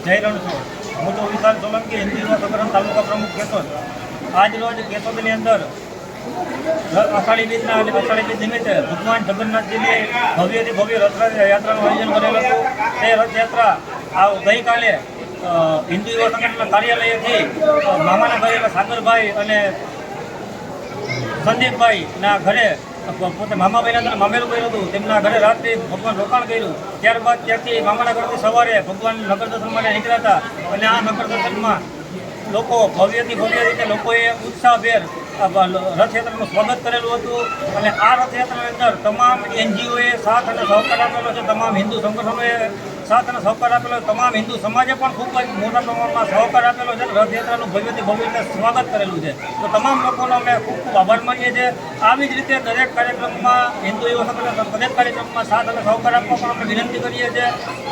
જય રણછોડ। હું તો વિશાલ સોલંકી, હિન્દુ યુવા સંગઠન તાલુકા પ્રમુખ કેશોદ। આજ રોજ કેશોદની અંદર અષાઢી બીજ નિમિત્તે ભગવાન જગન્નાથજીની ભવ્યથી ભવ્ય રથયાત્રાનું આયોજન કરેલું હતું। તે રથયાત્રા ગઈકાલે હિન્દુ યુવા સંગઠનના કાર્યાલયથી મામાના ઘરે સાગરભાઈ અને સંદીપભાઈના ઘરે પોતે મામાભાઈના મામેરું કર્યું હતું, તેમના ઘરે રાત્રે ભગવાન રોકાણ કર્યું। ત્યારબાદ ત્યાંથી મામાના ઘરથી સવારે ભગવાન નગર દર્શન માટે નીકળ્યા હતા અને આ નગર દર્શનમાં લોકો ભવ્યથી ભવ્ય રીતે લોકોએ ઉત્સાહભેર રથયાત્રાનું સ્વાગત કરેલું હતું અને આ રથયાત્રાની અંદર તમામ NGOએ સાથ અને સહકાર આપેલો છે, તમામ હિન્દુ સંગઠનોએ સાથ અને સહકાર આપેલો, તમામ હિન્દુ સમાજે પણ ખૂબ જ મોટા પ્રમાણમાં સહકાર આપેલો છે। રથયાત્રાનું ભવ્યથી ભવ્ય રીતે સ્વાગત કરેલું છે, તો તમામ લોકોનો અમે ખૂબ ખૂબ આભાર માનીએ છીએ। આવી જ રીતે દરેક કાર્યક્રમમાં હિન્દુ યુવા સંગઠન દરેક કાર્યક્રમમાં સાથ અને સહકાર આપવા પણ અમે વિનંતી કરીએ છીએ।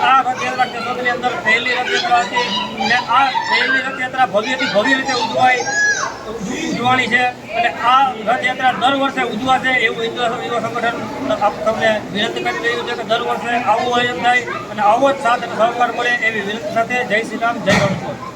આ રથયાત્રા કેશોદની અંદર પહેલી રથયાત્રા હતી અને આ પહેલી રથયાત્રા ભવ્યથી ભવ્ય રીતે ઉજવવાની છે અને આ રથયાત્રા દર વર્ષે ઉજવાશે એવું હિન્દુ યુવા સંગઠન આપ તમને વિનંતી કરી રહ્યું છે કે દર વર્ષે આવું આયોજન થાય અને આવો જ સાથ અને સહકાર મળે એવી વિનંતી સાથે જય શ્રી રામ, જય રણછોડ।